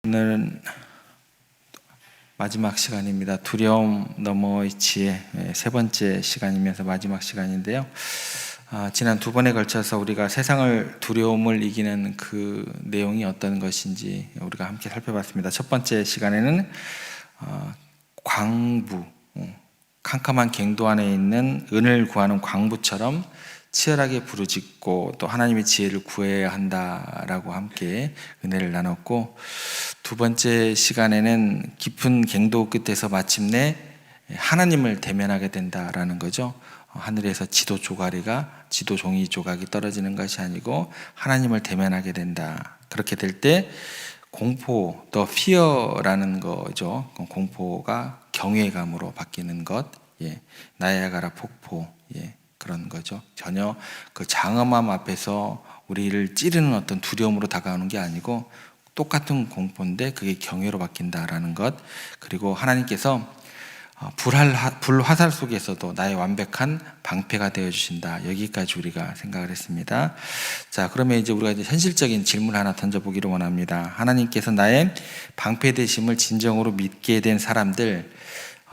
오늘은 마지막 시간입니다. 두려움 너머의 지혜 세 번째 시간이면서 마지막 시간인데요. 지난 두 번에 걸쳐서 우리가 세상을 두려움을 이기는 그 내용이 어떤 것인지 우리가 함께 살펴봤습니다. 첫 번째 시간에는 광부, 캄캄한 갱도 안에 있는 은을 구하는 광부처럼 치열하게 부르짖고 또 하나님의 지혜를 구해야 한다라고 함께 은혜를 나눴고, 두 번째 시간에는 깊은 갱도 끝에서 마침내 하나님을 대면하게 된다라는 거죠. 하늘에서 지도 종이 조각이 떨어지는 것이 아니고 하나님을 대면하게 된다. 그렇게 될 때 공포, 더 fear라는 거죠. 공포가 경외감으로 바뀌는 것, 나야가라 폭포, 그런 거죠. 전혀 그 장엄함 앞에서 우리를 찌르는 어떤 두려움으로 다가오는 게 아니고 똑같은 공포인데 그게 경외로 바뀐다라는 것. 그리고 하나님께서 불화살 속에서도 나의 완벽한 방패가 되어 주신다. 여기까지 우리가 생각을 했습니다. 자, 그러면 이제 우리가 현실적인 질문 하나 던져보기를 원합니다. 하나님께서 나의 방패 되심을 진정으로 믿게 된 사람들,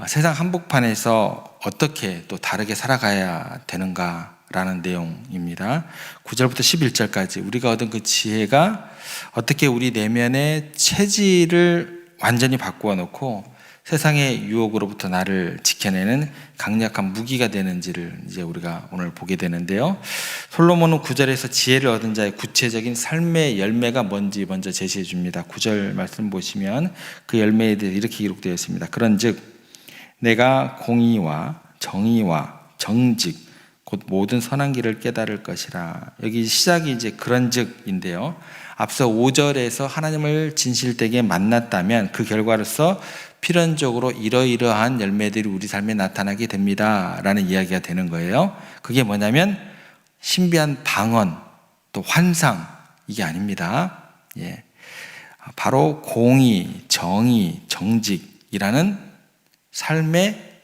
세상 한복판에서 어떻게 또 다르게 살아가야 되는가라는 내용입니다. 9절부터 11절까지 우리가 얻은 그 지혜가 어떻게 우리 내면의 체질을 완전히 바꾸어 놓고 세상의 유혹으로부터 나를 지켜내는 강력한 무기가 되는지를 이제 우리가 오늘 보게 되는데요. 솔로몬은 9절에서 지혜를 얻은 자의 구체적인 삶의 열매가 뭔지 먼저 제시해 줍니다. 9절 말씀 보시면 그 열매에 대해 이렇게 기록되어 있습니다. 그런즉 내가 공의와 정의와 정직 곧 모든 선한 길을 깨달을 것이라. 여기 시작이 이제 그런즉인데요. 앞서 5절에서 하나님을 진실되게 만났다면 그 결과로서 필연적으로 이러이러한 열매들이 우리 삶에 나타나게 됩니다 라는 이야기가 되는 거예요. 그게 뭐냐면 신비한 방언 또 환상, 이게 아닙니다. 바로 공의, 정의, 정직이라는 삶의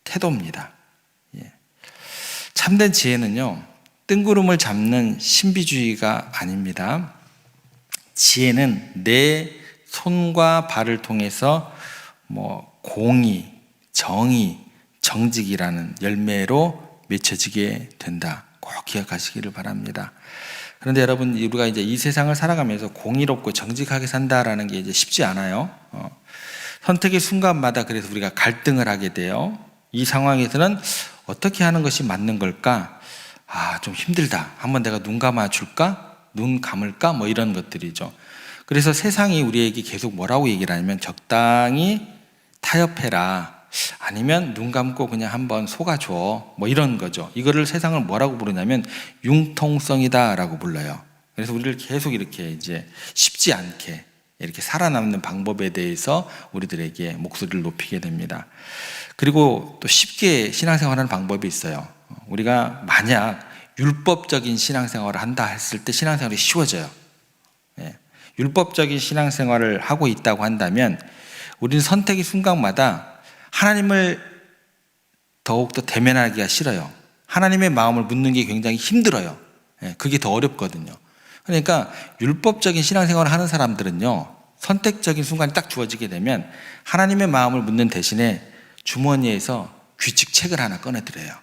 태도입니다. 참된 지혜는요, 뜬구름을 잡는 신비주의가 아닙니다. 지혜는 내 손과 발을 통해서 공의, 정의, 정직이라는 열매로 맺혀지게 된다. 꼭 기억하시기를 바랍니다. 그런데 여러분, 우리가 이제 이 세상을 살아가면서 공의롭고 정직하게 산다라는 게 이제 쉽지 않아요. 선택의 순간마다 그래서 우리가 갈등을 하게 돼요. 이 상황에서는 어떻게 하는 것이 맞는 걸까? 좀 힘들다. 한번 내가 눈 감아 줄까? 눈 감을까? 이런 것들이죠. 그래서 세상이 우리에게 계속 뭐라고 얘기를 하냐면 적당히 타협해라. 아니면 눈 감고 그냥 한번 속아줘. 이런 거죠. 이거를 세상을 뭐라고 부르냐면 융통성이다라고 불러요. 그래서 우리를 계속 이렇게 이제 쉽지 않게 이렇게 살아남는 방법에 대해서 우리들에게 목소리를 높이게 됩니다. 그리고 또 쉽게 신앙생활하는 방법이 있어요. 우리가 만약 율법적인 신앙생활을 한다 했을 때 신앙생활이 쉬워져요. 율법적인 신앙생활을 하고 있다고 한다면 우리는 선택의 순간마다 하나님을 더욱더 대면하기가 싫어요. 하나님의 마음을 묻는 게 굉장히 힘들어요. 그게 더 어렵거든요. 그러니까 율법적인 신앙생활을 하는 사람들은요, 선택적인 순간이 딱 주어지게 되면 하나님의 마음을 묻는 대신에 주머니에서 규칙책을 하나 꺼내드려요.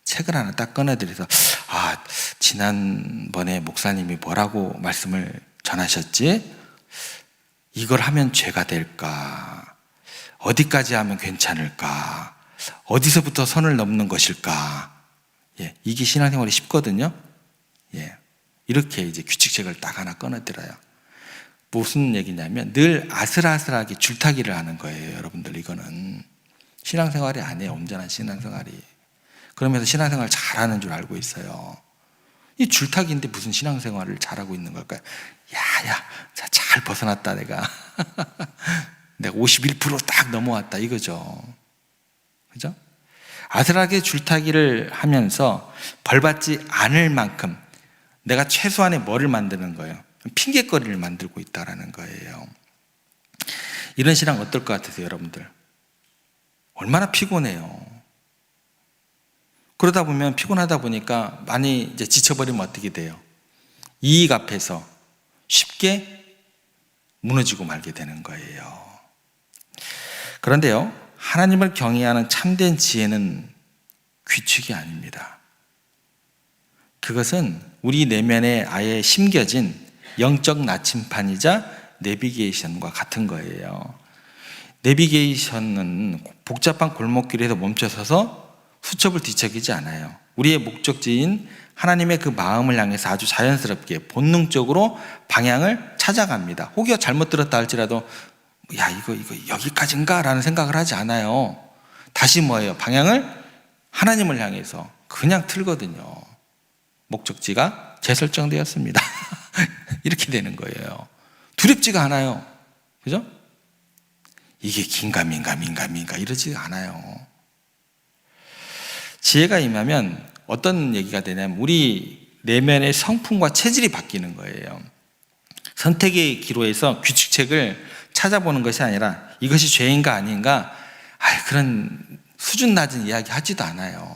책을 하나 딱 꺼내드려서 지난번에 목사님이 뭐라고 말씀을 전하셨지? 이걸 하면 죄가 될까? 어디까지 하면 괜찮을까? 어디서부터 선을 넘는 것일까? 이게 신앙생활이 쉽거든요. 이렇게 이제 규칙책을 딱 하나 꺼내들어요. 무슨 얘기냐면 늘 아슬아슬하게 줄타기를 하는 거예요. 여러분들, 이거는 신앙생활이 아니에요. 온전한 신앙생활이. 그러면서 신앙생활을 잘하는 줄 알고 있어요. 이 줄타기인데 무슨 신앙생활을 잘하고 있는 걸까요? 잘 벗어났다 내가. 내가 51% 넘어왔다 이거죠. 그죠? 아슬하게 줄타기를 하면서 벌받지 않을 만큼 내가 최소한의 뭐를 만드는 거예요? 핑계거리를 만들고 있다라는 거예요. 이런 신앙 어떨 것 같으세요, 여러분들? 얼마나 피곤해요. 그러다 보면 피곤하다 보니까 많이 이제 지쳐버리면 어떻게 돼요? 이익 앞에서 쉽게 무너지고 말게 되는 거예요. 그런데요, 하나님을 경외하는 참된 지혜는 규칙이 아닙니다. 그것은 우리 내면에 아예 심겨진 영적 나침판이자 내비게이션과 같은 거예요. 내비게이션은 복잡한 골목길에서 멈춰서서 수첩을 뒤척이지 않아요. 우리의 목적지인 하나님의 그 마음을 향해서 아주 자연스럽게 본능적으로 방향을 찾아갑니다. 혹여 잘못 들었다 할지라도 야 이거 여기까지인가? 라는 생각을 하지 않아요. 다시 뭐예요? 방향을 하나님을 향해서 그냥 틀거든요. 목적지가 재설정되었습니다. 이렇게 되는 거예요. 두렵지가 않아요. 그죠? 이게 긴가 민가 이러지 않아요. 지혜가 임하면 어떤 얘기가 되냐면 우리 내면의 성품과 체질이 바뀌는 거예요. 선택의 기로에서 규칙책을 찾아보는 것이 아니라 이것이 죄인가 아닌가 그런 수준 낮은 이야기 하지도 않아요.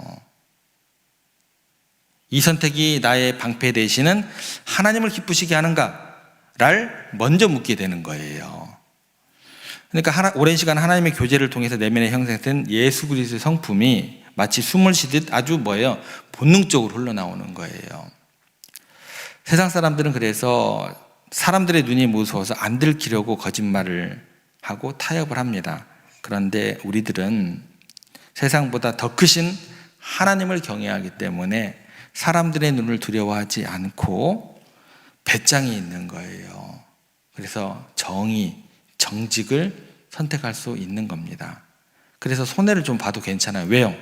이 선택이 나의 방패 되시는 하나님을 기쁘시게 하는가를 먼저 묻게 되는 거예요. 그러니까 오랜 시간 하나님의 교제를 통해서 내면에 형성된 예수 그리스도의 성품이 마치 숨을 쉬듯 아주 본능적으로 흘러나오는 거예요. 세상 사람들은 그래서 사람들의 눈이 무서워서 안 들키려고 거짓말을 하고 타협을 합니다. 그런데 우리들은 세상보다 더 크신 하나님을 경외하기 때문에 사람들의 눈을 두려워하지 않고 배짱이 있는 거예요. 그래서 정의, 정직을 선택할 수 있는 겁니다. 그래서 손해를 좀 봐도 괜찮아요. 왜요?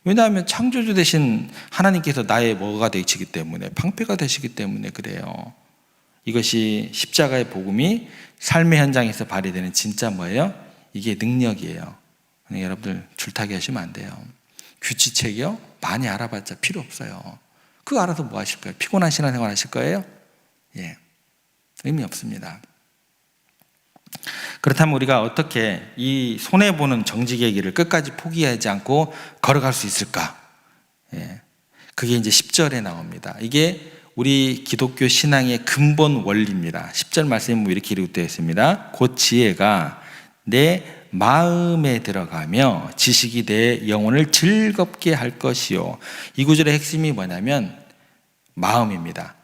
왜냐하면 창조주 되신 하나님께서 나의 뭐가 되시기 때문에, 방패가 되시기 때문에 그래요. 이것이 십자가의 복음이 삶의 현장에서 발휘되는 진짜 뭐예요? 이게 능력이에요. 여러분들 줄타기 하시면 안 돼요. 규칙책이요? 많이 알아봤자 필요 없어요. 그거 알아서 뭐 하실 거예요? 피곤한 신앙생활 하실 거예요? 의미 없습니다. 그렇다면 우리가 어떻게 이 손해보는 정직의 길을 끝까지 포기하지 않고 걸어갈 수 있을까? 그게 이제 10절에 나옵니다. 이게 우리 기독교 신앙의 근본 원리입니다. 10절 말씀이 이렇게 기록되어 있습니다. 곧 지혜가 내 마음에 들어가며 지식이 내 영혼을 즐겁게 할 것이요. 이 구절의 핵심이 뭐냐면 마음입니다.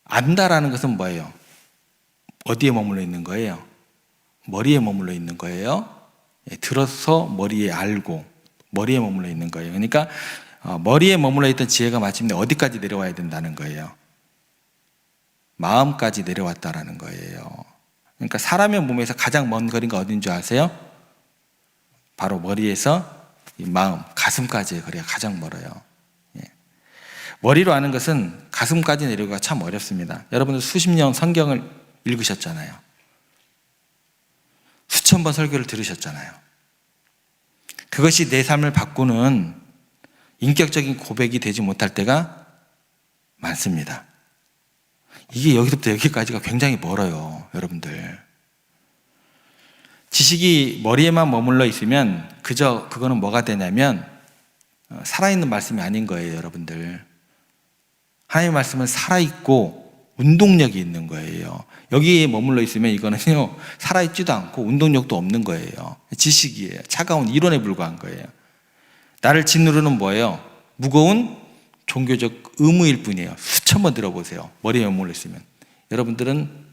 안다라는 것은 뭐예요? 어디에 머물러 있는 거예요? 머리에 머물러 있는 거예요. 들어서 머리에 알고 머리에 머물러 있는 거예요. 그러니까 머리에 머물러 있던 지혜가 마침내 어디까지 내려와야 된다는 거예요? 마음까지 내려왔다라는 거예요. 그러니까 사람의 몸에서 가장 먼 거리가 어딘 줄 아세요? 바로 머리에서 이 마음, 가슴까지의 거리가 가장 멀어요. 머리로 아는 것은 가슴까지 내려가기가 참 어렵습니다. 여러분들 수십 년 성경을 읽으셨잖아요. 수천 번 설교를 들으셨잖아요. 그것이 내 삶을 바꾸는 인격적인 고백이 되지 못할 때가 많습니다. 이게 여기서부터 여기까지가 굉장히 멀어요, 여러분들. 지식이 머리에만 머물러 있으면 그거는 뭐가 되냐면 살아있는 말씀이 아닌 거예요, 여러분들. 하나님의 말씀은 살아있고 운동력이 있는 거예요. 여기에 머물러 있으면 이거는요, 살아있지도 않고 운동력도 없는 거예요. 지식이에요. 차가운 이론에 불과한 거예요. 나를 짓누르는 뭐예요? 무거운 종교적 의무일 뿐이에요. 수천 번 들어보세요. 머리에 머물러 있으면. 여러분들은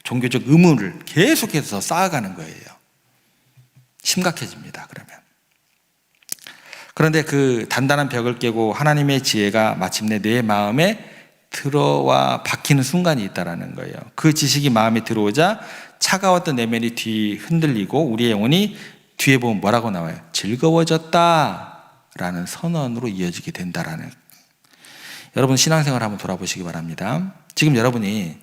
종교적 의무를 계속해서 쌓아가는 거예요. 심각해집니다, 그러면. 그런데 그 단단한 벽을 깨고 하나님의 지혜가 마침내 내 마음에 들어와 박히는 순간이 있다라는 거예요. 그 지식이 마음에 들어오자 차가웠던 내면이 흔들리고 우리의 영혼이 뒤에 보면 뭐라고 나와요? 즐거워졌다라는 선언으로 이어지게 된다라는. 여러분 신앙생활 한번 돌아보시기 바랍니다. 지금 여러분이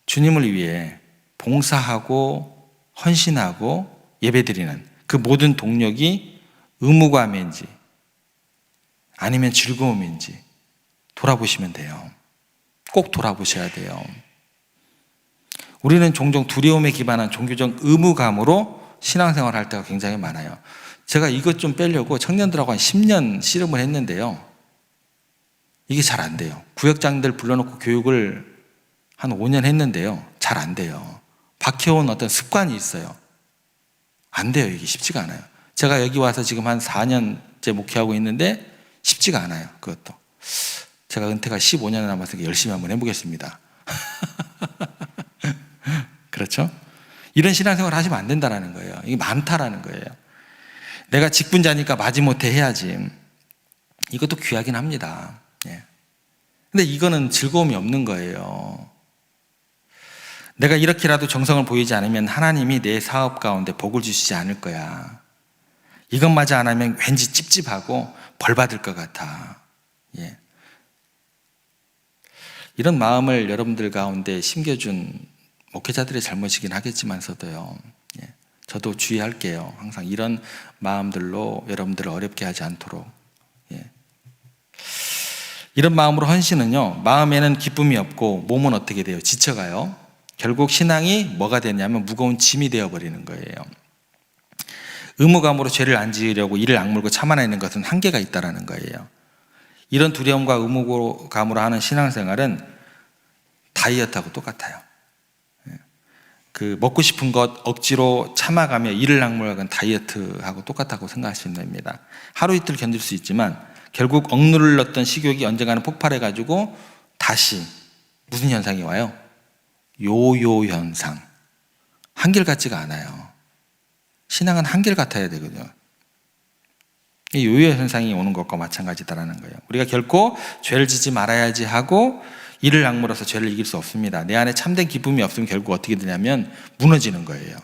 주님을 위해 봉사하고 헌신하고 예배드리는 그 모든 동력이 의무감인지 아니면 즐거움인지 돌아보시면 돼요. 꼭 돌아보셔야 돼요. 우리는 종종 두려움에 기반한 종교적 의무감으로 신앙생활을 할 때가 굉장히 많아요. 제가 이것 좀 빼려고 청년들하고 한 10년 씨름을 했는데요. 이게 잘 안 돼요. 구역장들 불러놓고 교육을 한 5년 했는데요. 잘 안 돼요. 박혀온 어떤 습관이 있어요. 안 돼요. 이게 쉽지가 않아요. 제가 여기 와서 지금 한 4년째 목회하고 있는데 쉽지가 않아요. 그것도. 제가 은퇴가 15년 남았으니까 열심히 한번 해보겠습니다. 그렇죠? 이런 신앙생활을 하시면 안 된다는 거예요. 이게 많다라는 거예요. 내가 직분자니까 마지못해 해야지. 이것도 귀하긴 합니다. 예. 근데 이거는 즐거움이 없는 거예요. 내가 이렇게라도 정성을 보이지 않으면 하나님이 내 사업 가운데 복을 주시지 않을 거야. 이것마저 안 하면 왠지 찝찝하고 벌 받을 것 같아. 예. 이런 마음을 여러분들 가운데 심겨준 목회자들의 잘못이긴 하겠지만서도요. 예. 저도 주의할게요. 항상 이런 마음들로 여러분들을 어렵게 하지 않도록. 예. 이런 마음으로 헌신은요, 마음에는 기쁨이 없고 몸은 어떻게 돼요? 지쳐가요. 결국 신앙이 뭐가 되냐면 무거운 짐이 되어버리는 거예요. 의무감으로 죄를 안 지으려고 이를 악물고 참아내는 것은 한계가 있다는 거예요. 이런 두려움과 의무감으로 하는 신앙생활은 다이어트하고 똑같아요. 그 먹고 싶은 것 억지로 참아가며 이를 악물어가는 다이어트하고 똑같다고 생각하시면 됩니다. 하루 이틀 견딜 수 있지만 결국 억눌렀던 식욕이 언젠가는 폭발해가지고 다시 무슨 현상이 와요? 요요 현상. 한결같지가 않아요. 신앙은 한결같아야 되거든요. 이 요요 현상이 오는 것과 마찬가지다라는 거예요. 우리가 결코 죄를 짓지 말아야지 하고 이를 악물어서 죄를 이길 수 없습니다. 내 안에 참된 기쁨이 없으면 결국 어떻게 되냐면 무너지는 거예요.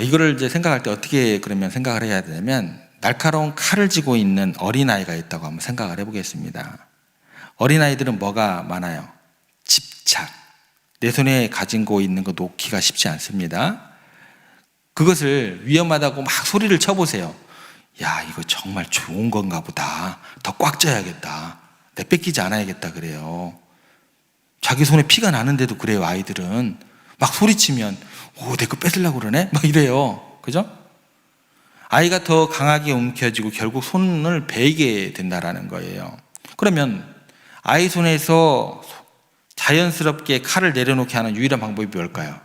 이거를 이제 생각할 때 어떻게 그러면 생각을 해야 되냐면 날카로운 칼을 쥐고 있는 어린아이가 있다고 한번 생각을 해보겠습니다. 어린아이들은 뭐가 많아요? 집착. 내 손에 가지고 있는 거 놓기가 쉽지 않습니다. 그것을 위험하다고 막 소리를 쳐보세요. 야, 이거 정말 좋은 건가 보다. 더 꽉 쥐어야겠다. 내 뺏기지 않아야겠다 그래요. 자기 손에 피가 나는데도 그래요. 아이들은 막 소리치면 내 거 뺏으려고 그러네? 막 이래요. 그죠? 아이가 더 강하게 움켜쥐고 결국 손을 베이게 된다라는 거예요. 그러면 아이 손에서 자연스럽게 칼을 내려놓게 하는 유일한 방법이 뭘까요?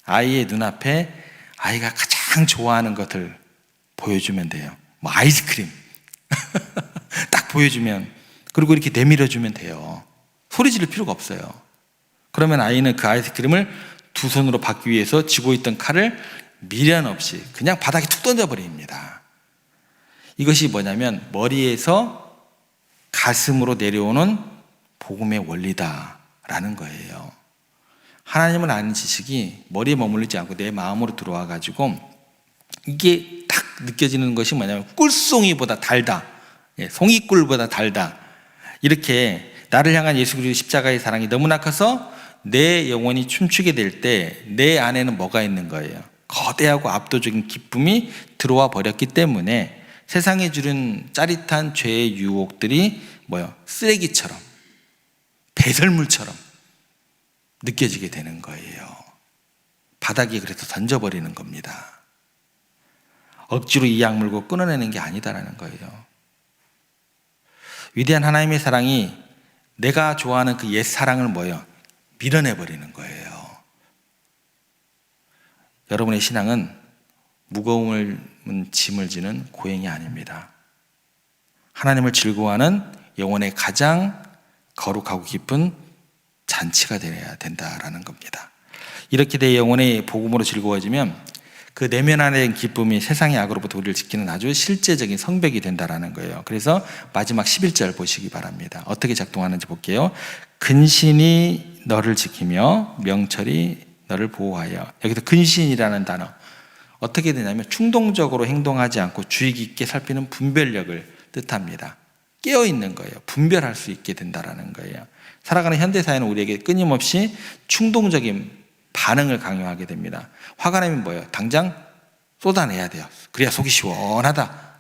아이의 눈앞에 아이가 가장 좋아하는 것을 보여주면 돼요. 뭐 아이스크림 딱 보여주면, 그리고 이렇게 내밀어주면 돼요. 소리 지를 필요가 없어요. 그러면 아이는 그 아이스크림을 두 손으로 받기 위해서 쥐고 있던 칼을 미련 없이 그냥 바닥에 툭 던져버립니다. 이것이 뭐냐면 머리에서 가슴으로 내려오는 복음의 원리다라는 거예요. 하나님을 아는 지식이 머리에 머물리지 않고 내 마음으로 들어와 가지고 이게 딱 느껴지는 것이 뭐냐면 꿀송이보다 달다. 송이꿀보다 달다. 이렇게 나를 향한 예수 그리스도의 십자가의 사랑이 너무나 커서 내 영혼이 춤추게 될 때 내 안에는 뭐가 있는 거예요? 거대하고 압도적인 기쁨이 들어와 버렸기 때문에 세상에 주는 짜릿한 죄의 유혹들이 뭐예요? 쓰레기처럼, 배설물처럼 느껴지게 되는 거예요. 바닥에 그래서 던져버리는 겁니다. 억지로 이 악물고 끊어내는 게 아니다라는 거예요. 위대한 하나님의 사랑이 내가 좋아하는 그 옛 사랑을 뭐예요? 밀어내버리는 거예요. 여러분의 신앙은 무거움을 짐을 지는 고행이 아닙니다. 하나님을 즐거워하는 영혼의 가장 거룩하고 깊은 잔치가 되어야 된다라는 겁니다. 이렇게 내 영혼의 복음으로 즐거워지면 그 내면 안의 기쁨이 세상의 악으로부터 우리를 지키는 아주 실제적인 성벽이 된다라는 거예요. 그래서 마지막 11절 보시기 바랍니다. 어떻게 작동하는지 볼게요. 근신이 너를 지키며 명철이 너를 보호하여. 여기서 근신이라는 단어 어떻게 되냐면 충동적으로 행동하지 않고 주의 깊게 살피는 분별력을 뜻합니다. 깨어있는 거예요. 분별할 수 있게 된다라는 거예요. 살아가는 현대사회는 우리에게 끊임없이 충동적인 반응을 강요하게 됩니다. 화가 나면 뭐예요? 당장 쏟아내야 돼요. 그래야 속이 시원하다.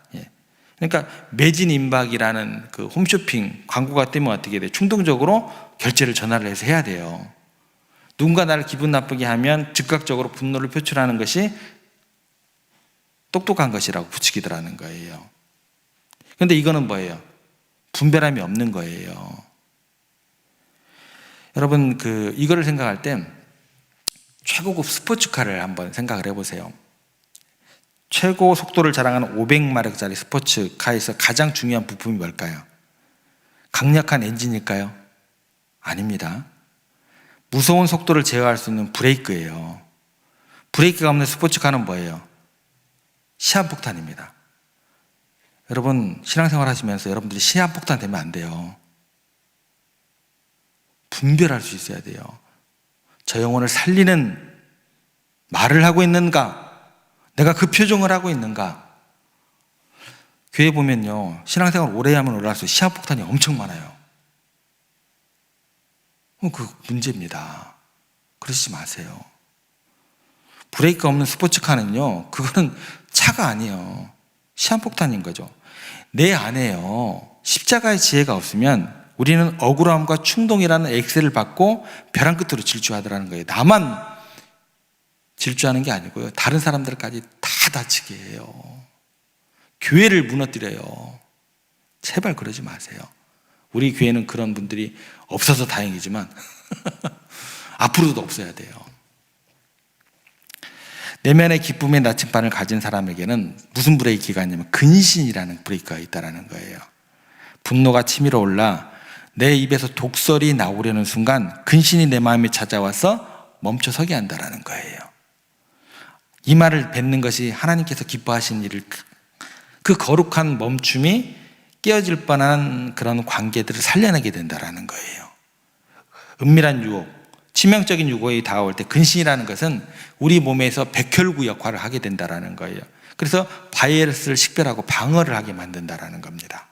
그러니까 매진임박이라는 그 홈쇼핑 광고가 뜨면 어떻게 돼요? 충동적으로 결제를 전화를 해서 해야 돼요. 누군가 나를 기분 나쁘게 하면 즉각적으로 분노를 표출하는 것이 똑똑한 것이라고 부추기더라는 거예요. 그런데 이거는 뭐예요? 분별함이 없는 거예요. 여러분 이거를 생각할 때 최고급 스포츠카를 한번 생각을 해보세요. 최고 속도를 자랑하는 500마력짜리 스포츠카에서 가장 중요한 부품이 뭘까요? 강력한 엔진일까요? 아닙니다. 무서운 속도를 제어할 수 있는 브레이크예요. 브레이크가 없는 스포츠카는 뭐예요? 시한폭탄입니다. 여러분 신앙생활 하시면서 여러분들이 시한폭탄 되면 안 돼요. 분별할 수 있어야 돼요. 저 영혼을 살리는 말을 하고 있는가? 내가 그 표정을 하고 있는가? 교회 보면요, 신앙생활 오래 하면 올라갈수록 시한폭탄이 엄청 많아요. 그 문제입니다. 그러시지 마세요. 브레이크가 없는 스포츠카는요, 그거는 차가 아니에요. 시한폭탄인 거죠. 내 안에요, 십자가의 지혜가 없으면 우리는 억울함과 충동이라는 엑셀을 받고 벼랑 끝으로 질주하더라는 거예요. 나만 질주하는 게 아니고요, 다른 사람들까지 다 다치게 해요. 교회를 무너뜨려요. 제발 그러지 마세요. 우리 교회는 그런 분들이 없어서 다행이지만 앞으로도 없어야 돼요. 내면의 기쁨의 나침반을 가진 사람에게는 무슨 브레이크가 있냐면 근신이라는 브레이크가 있다는 거예요. 분노가 치밀어 올라 내 입에서 독설이 나오려는 순간 근신이 내 마음에 찾아와서 멈춰서게 한다는 거예요. 이 말을 뱉는 것이 하나님께서 기뻐하신 일을, 그 거룩한 멈춤이 깨어질 뻔한 그런 관계들을 살려내게 된다는 거예요. 은밀한 유혹, 치명적인 유혹이 다가올 때 근신이라는 것은 우리 몸에서 백혈구 역할을 하게 된다는 거예요. 그래서 바이러스를 식별하고 방어를 하게 만든다는 겁니다.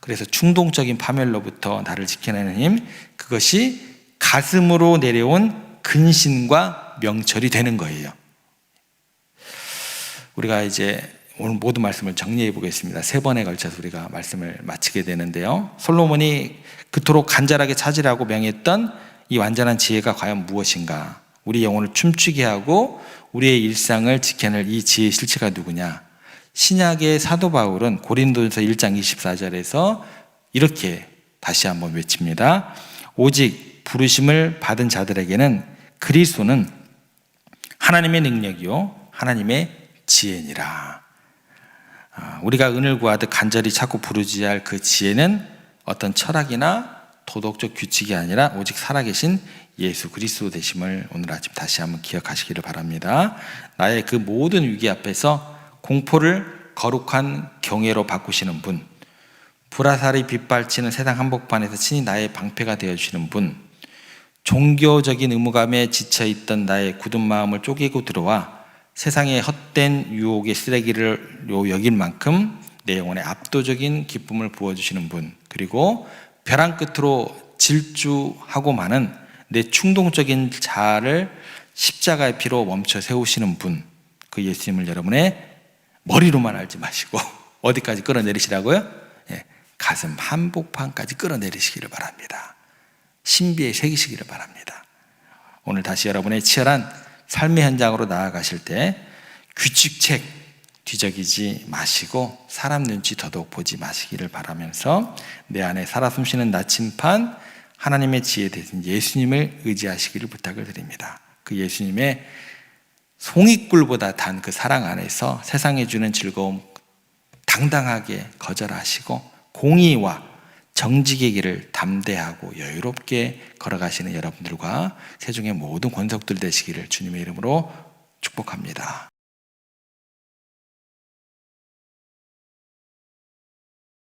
그래서 충동적인 파멸로부터 나를 지켜내는 힘, 그것이 가슴으로 내려온 근신과 명철이 되는 거예요. 우리가 이제 오늘 모든 말씀을 정리해 보겠습니다. 3번에 걸쳐서 우리가 말씀을 마치게 되는데요, 솔로몬이 그토록 간절하게 찾으라고 명했던 이 완전한 지혜가 과연 무엇인가? 우리 영혼을 춤추게 하고 우리의 일상을 지켜낼 이 지혜의 실체가 누구냐? 신약의 사도 바울은 고린도전서 1장 24절에서 이렇게 다시 한번 외칩니다. 오직 부르심을 받은 자들에게는 그리스도는 하나님의 능력이요 하나님의 지혜니라. 우리가 은을 구하듯 간절히 찾고 부르짖어야 할 그 지혜는 어떤 철학이나 도덕적 규칙이 아니라 오직 살아계신 예수 그리스도 되심을 오늘 아침 다시 한번 기억하시기를 바랍니다. 나의 그 모든 위기 앞에서 공포를 거룩한 경외로 바꾸시는 분, 불화살이 빗발치는 세상 한복판에서 친히 나의 방패가 되어주시는 분, 종교적인 의무감에 지쳐있던 나의 굳은 마음을 쪼개고 들어와 세상의 헛된 유혹의 쓰레기를 여길 만큼 내 영혼에 압도적인 기쁨을 부어주시는 분, 그리고 벼랑 끝으로 질주하고 마는 내 충동적인 자아를 십자가의 피로 멈춰 세우시는 분, 그 예수님을 여러분의 머리로만 알지 마시고 어디까지 끌어내리시라고요? 가슴 한복판까지 끌어내리시기를 바랍니다. 신비에 새기시기를 바랍니다. 오늘 다시 여러분의 치열한 삶의 현장으로 나아가실 때 규칙책 뒤적이지 마시고 사람 눈치 더더욱 보지 마시기를 바라면서 내 안에 살아 숨쉬는 나침판 하나님의 지혜 대신 예수님을 의지하시기를 부탁을 드립니다. 그 예수님의 송이꿀보다 단 그 사랑 안에서 세상에 주는 즐거움 당당하게 거절하시고 공의와 정직의 길을 담대하고 여유롭게 걸어가시는 여러분들과 세중의 모든 권속들 되시기를 주님의 이름으로 축복합니다.